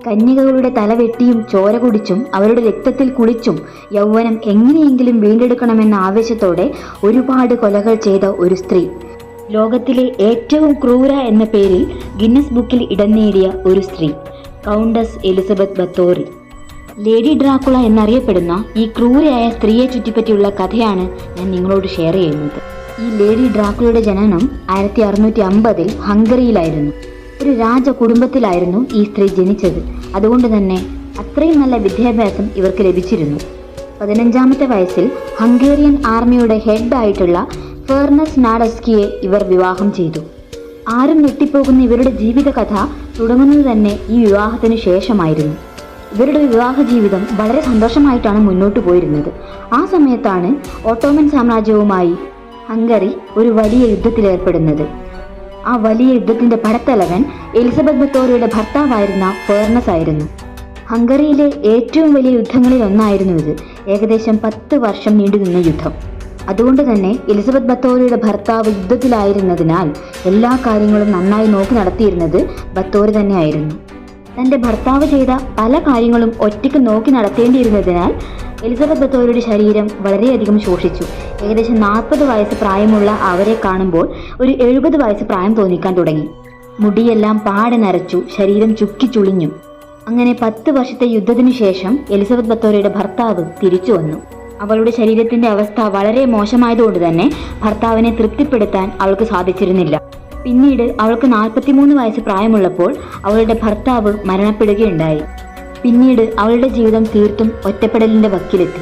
കന്യകകളുടെ തല വെട്ടിയും ചോര കുടിച്ചും അവരുടെ രക്തത്തിൽ കുളിച്ചും യൗവനം എങ്ങനെയെങ്കിലും വീണ്ടെടുക്കണമെന്ന ആവേശത്തോടെ ഒരുപാട് കൊലകൾ ചെയ്ത ഒരു സ്ത്രീ. ലോകത്തിലെ ഏറ്റവും ക്രൂര എന്ന പേരിൽ ഗിന്നസ് ബുക്കിൽ ഇടം നേടിയ ഒരു സ്ത്രീ, countess Elizabeth Bathory. Lady Dracula എന്നറിയപ്പെടുന്ന ഈ ക്രൂരയായ സ്ത്രീയെ ചുറ്റിപ്പറ്റിയുള്ള കഥയാണ് ഞാൻ നിങ്ങളോട് ഷെയർ ചെയ്യുന്നത്. ഈ ലേഡി ഡ്രാക്കുളയുടെ ജനനം 1650 ഹംഗറിയിലായിരുന്നു. ഒരു രാജ കുടുംബത്തിലായിരുന്നു ഈ സ്ത്രീ ജനിച്ചത്. അതുകൊണ്ട് തന്നെ അത്രയും നല്ല വിദ്യാഭ്യാസം ഇവർക്ക് ലഭിച്ചിരുന്നു. 15ാമത്തെ വയസ്സിൽ ഹംഗേറിയൻ ആർമിയുടെ ഹെഡ് ആയിട്ടുള്ള ഫെർണസ് നാഡസ്കിയെ ഇവർ വിവാഹം ചെയ്തു. ആരും ഞെട്ടിപ്പോകുന്ന ഇവരുടെ ജീവിതകഥ തുടങ്ങുന്നത് തന്നെ ഈ വിവാഹത്തിന് ശേഷമായിരുന്നു. ഇവരുടെ വിവാഹ ജീവിതം വളരെ സന്തോഷമായിട്ടാണ് മുന്നോട്ട് പോയിരുന്നത്. ആ സമയത്താണ് ഓട്ടോമൻ സാമ്രാജ്യവുമായി ഹംഗറി ഒരു വലിയ യുദ്ധത്തിലേർപ്പെടുന്നത്. ആ വലിയ യുദ്ധത്തിന്റെ പടത്തലവൻ എലിസബത്ത് ബത്തോറിയുടെ ഭർത്താവായിരുന്ന ഫെർണസ് ആയിരുന്നു. ഹംഗറിയിലെ ഏറ്റവും വലിയ യുദ്ധങ്ങളിൽ ഒന്നായിരുന്നു ഇത്. ഏകദേശം 10 വർഷം നീണ്ടുനിന്ന യുദ്ധം. അതുകൊണ്ട് തന്നെ എലിസബത്ത് ബത്തോറിയുടെ ഭർത്താവ് യുദ്ധത്തിലായിരുന്നതിനാൽ എല്ലാ കാര്യങ്ങളും നന്നായി നോക്കി നടത്തിയിരുന്നത് ബത്തോറി തന്നെയായിരുന്നു. തൻ്റെ ഭർത്താവ് ചെയ്ത പല കാര്യങ്ങളും ഒറ്റയ്ക്ക് നോക്കി നടത്തേണ്ടിയിരുന്നതിനാൽ എലിസബത്ത് ബത്തോറിയുടെ ശരീരം വളരെയധികം ശോഷിച്ചു. ഏകദേശം 40 വയസ്സ് പ്രായമുള്ള അവരെ കാണുമ്പോൾ ഒരു 70 വയസ്സ് പ്രായം തോന്നിക്കാൻ തുടങ്ങി. മുടിയെല്ലാം പാടെ നരച്ചു, ശരീരം ചുക്കി ചുളിഞ്ഞു. അങ്ങനെ 10 വർഷത്തെ യുദ്ധത്തിനു ശേഷം എലിസബത്ത് ബത്തോറിയുടെ ഭർത്താവ് തിരിച്ചു വന്നു. അവളുടെ ശരീരത്തിന്റെ അവസ്ഥ വളരെ മോശമായതുകൊണ്ട് തന്നെ ഭർത്താവിനെ തൃപ്തിപ്പെടുത്താൻ അവൾക്ക് സാധിച്ചിരുന്നില്ല. പിന്നീട് അവൾക്ക് 43 വയസ്സ് പ്രായമുള്ളപ്പോൾ അവളുടെ ഭർത്താവ് മരണപ്പെടുകയുണ്ടായി. പിന്നീട് അവളുടെ ജീവിതം തീർത്തും ഒറ്റപ്പെടലിന്റെ വക്കിലെത്തി.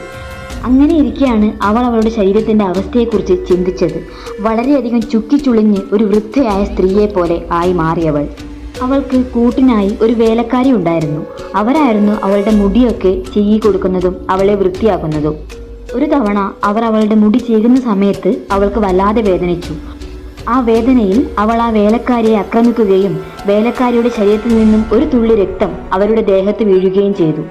അങ്ങനെ ഇരിക്കെയാണ് അവൾ അവളുടെ ശരീരത്തിന്റെ അവസ്ഥയെക്കുറിച്ച് ചിന്തിച്ചത്. വളരെയധികം ചുക്കിച്ചുളിഞ്ഞ് ഒരു വൃദ്ധയായ സ്ത്രീയെ പോലെ ആയി മാറിയവൾ. അവൾക്ക് കൂട്ടിനായി ഒരു വേലക്കാരി ഉണ്ടായിരുന്നു. അവരായിരുന്നു അവളുടെ മുടിയൊക്കെ ചീകി കൊടുക്കുന്നതും അവളെ വൃത്തിയാക്കുന്നതും. ഒരു തവണ അവർ അവളുടെ മുടി ചീകുന്ന സമയത്ത് അവൾക്ക് വല്ലാതെ വേദനിച്ചു. ആ വേദനയിൽ അവൾ ആ വേലക്കാരിയെ ആക്രമിക്കുകയും വേലക്കാരിയുടെ ശരീരത്തിൽ നിന്നും ഒരു തുള്ളി രക്തം അവരുടെ ദേഹത്ത് വീഴുകയും ചെയ്തു.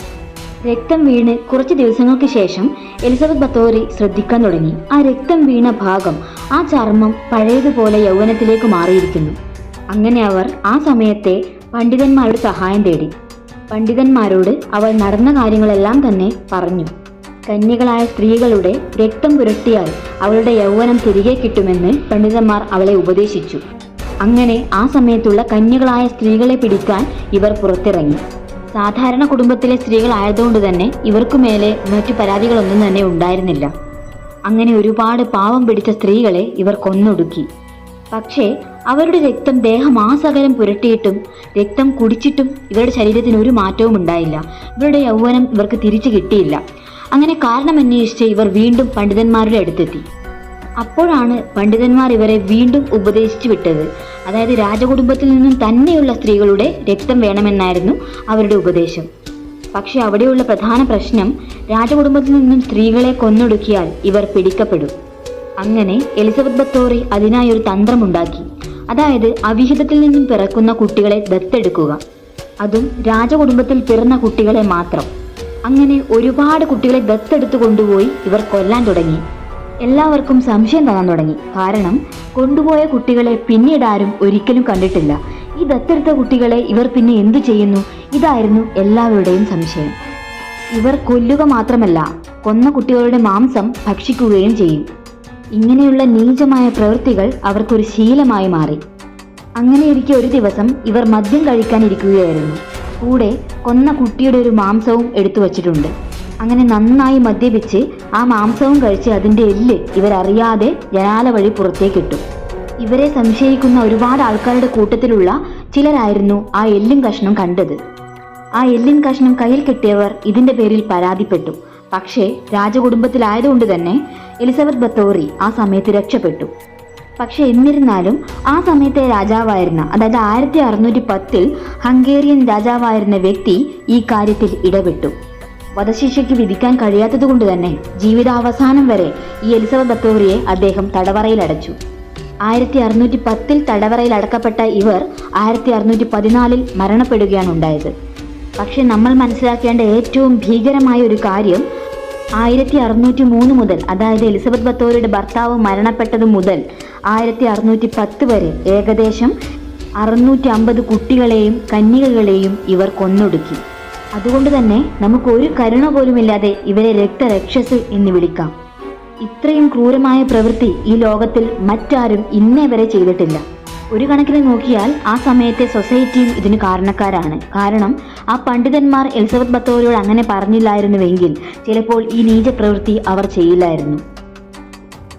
രക്തം വീണ് കുറച്ച് ദിവസങ്ങൾക്ക് ശേഷം എലിസബത്ത് ബത്തോറി ശ്രദ്ധിക്കാൻ തുടങ്ങി. ആ രക്തം വീണ ഭാഗം, ആ ചർമ്മം പഴയതുപോലെ യൗവനത്തിലേക്ക് മാറിയിരിക്കുന്നു. അങ്ങനെ അവർ ആ സമയത്തെ പണ്ഡിതന്മാരുടെ സഹായം തേടി. പണ്ഡിതന്മാരോട് അവൾ നടന്ന കാര്യങ്ങളെല്ലാം തന്നെ പറഞ്ഞു. കന്യകളായ സ്ത്രീകളുടെ രക്തം പുരട്ടിയാൽ അവളുടെ യൗവനം തിരികെ കിട്ടുമെന്ന് പണ്ഡിതന്മാർ അവളെ ഉപദേശിച്ചു. അങ്ങനെ ആ സമയത്തുള്ള കന്യകളായ സ്ത്രീകളെ പിടിക്കാൻ ഇവർ പുറത്തിറങ്ങി. സാധാരണ കുടുംബത്തിലെ സ്ത്രീകളായതുകൊണ്ട് തന്നെ ഇവർക്കു മേലെ മറ്റു പരാതികളൊന്നും തന്നെ ഉണ്ടായിരുന്നില്ല. അങ്ങനെ ഒരുപാട് പാവം പിടിച്ച സ്ത്രീകളെ ഇവർ കൊന്നൊടുക്കി. പക്ഷേ അവരുടെ രക്തം ദേഹമാസകലം പുരട്ടിയിട്ടും രക്തം കുടിച്ചിട്ടും ഇവരുടെ ശരീരത്തിന് ഒരു മാറ്റവും ഉണ്ടായില്ല. ഇവരുടെ യൗവനം ഇവർക്ക് തിരിച്ചു കിട്ടിയില്ല. അങ്ങനെ കാരണം അന്വേഷിച്ച് ഇവർ വീണ്ടും പണ്ഡിതന്മാരുടെ അടുത്തെത്തി. അപ്പോഴാണ് പണ്ഡിതന്മാർ ഇവരെ വീണ്ടും ഉപദേശിച്ചു വിട്ടത്. അതായത് രാജകുടുംബത്തിൽ നിന്നും തന്നെയുള്ള സ്ത്രീകളുടെ രക്തം വേണമെന്നായിരുന്നു അവരുടെ ഉപദേശം. പക്ഷെ അവിടെയുള്ള പ്രധാന പ്രശ്നം, രാജകുടുംബത്തിൽ നിന്നും സ്ത്രീകളെ കൊന്നൊടുക്കിയാൽ ഇവർ പിടിക്കപ്പെടും. അങ്ങനെ എലിസബത്ത് ബത്തോറി അതിനായി ഒരു തന്ത്രമുണ്ടാക്കി. അതായത് അവിഹിതത്തിൽ നിന്നും പിറക്കുന്ന കുട്ടികളെ ദത്തെടുക്കുക, അതും രാജകുടുംബത്തിൽ പിറന്ന കുട്ടികളെ മാത്രം. അങ്ങനെ ഒരുപാട് കുട്ടികളെ ദത്തെടുത്തു കൊണ്ടുപോയി ഇവർ കൊല്ലാൻ തുടങ്ങി. എല്ലാവർക്കും സംശയം തോന്നാൻ തുടങ്ങി. കാരണം കൊണ്ടുപോയ കുട്ടികളെ പിന്നീട് ആരും ഒരിക്കലും കണ്ടിട്ടില്ല. ഈ ദത്തെടുത്ത കുട്ടികളെ ഇവർ പിന്നെ എന്തു ചെയ്യുന്നു? ഇതായിരുന്നു എല്ലാവരുടെയും സംശയം. ഇവർ കൊല്ലുക മാത്രമല്ല, കൊന്ന കുട്ടികളുടെ മാംസം ഭക്ഷിക്കുകയും ചെയ്യും. ഇങ്ങനെയുള്ള നീചമായ പ്രവൃത്തികൾ അവർക്കൊരു ശീലമായി മാറി. അങ്ങനെയിരിക്കെ ഒരു ദിവസം ഇവർ മദ്യം കഴിക്കാനിരിക്കുകയായിരുന്നു. കൂടെ കൊന്ന കുട്ടിയുടെ ഒരു മാംസവും എടുത്തു വച്ചിട്ടുണ്ട്. അങ്ങനെ നന്നായി മദ്യപിച്ച് ആ മാംസവും കഴിച്ച് അതിൻ്റെ എല്ല് ഇവരറിയാതെ ജനാല വഴി പുറത്തേക്കിട്ടു. ഇവരെ സംശയിക്കുന്ന ഒരുപാട് ആൾക്കാരുടെ കൂട്ടത്തിലുള്ള ചിലരായിരുന്നു ആ എല്ലും കഷ്ണം കണ്ടത്. ആ എല്ലിൻ കഷ്ണം കയ്യിൽ കിട്ടിയവർ ഇതിൻ്റെ പേരിൽ പരാതിപ്പെട്ടു. പക്ഷേ രാജകുടുംബത്തിലായതുകൊണ്ട് തന്നെ എലിസബത്ത് ബത്തോറി ആ സമയത്ത് രക്ഷപ്പെട്ടു. പക്ഷെ എന്നിരുന്നാലും ആ സമയത്തെ രാജാവായിരുന്ന, അതായത് 1610 ഹംഗേറിയൻ രാജാവായിരുന്ന വ്യക്തി ഈ കാര്യത്തിൽ ഇടപെട്ടു. വധശിക്ഷയ്ക്ക് വിധിക്കാൻ കഴിയാത്തത് കൊണ്ട് തന്നെ ജീവിതാവസാനം വരെ ഈ എലിസബത്ത് ബത്തോറിയെ അദ്ദേഹം തടവറയിലടച്ചു. 1610 തടവറയിൽ അടക്കപ്പെട്ട ഇവർ 1614 മരണപ്പെടുകയാണ് ഉണ്ടായത്. പക്ഷെ നമ്മൾ മനസ്സിലാക്കേണ്ട ഏറ്റവും ഭീകരമായ ഒരു കാര്യം, 1603 മുതൽ, അതായത് എലിസബത്ത് ബത്തോറിയുടെ ഭർത്താവ് മരണപ്പെട്ടത് മുതൽ 1610 വരെ ഏകദേശം 650 കുട്ടികളെയും കന്യകകളെയും ഇവർ കൊന്നൊടുക്കി. അതുകൊണ്ട് തന്നെ നമുക്ക് ഒരു കരുണ പോലുമില്ലാതെ ഇവരെ രക്തരക്ഷസ് എന്ന് വിളിക്കാം. ഇത്രയും ക്രൂരമായ പ്രവൃത്തി ഈ ലോകത്തിൽ മറ്റാരും ഇന്നേ വരെ ചെയ്തിട്ടില്ല. ഒരു കണക്കിന് നോക്കിയാൽ ആ സമയത്തെ സൊസൈറ്റിയും ഇതിന് കാരണക്കാരാണ്. കാരണം ആ പണ്ഡിതന്മാർ എലിസബത്ത് ബത്തോറിയോട് അങ്ങനെ പറഞ്ഞില്ലായിരുന്നുവെങ്കിൽ ചിലപ്പോൾ ഈ നീച പ്രവൃത്തി അവർ ചെയ്യില്ലായിരുന്നു.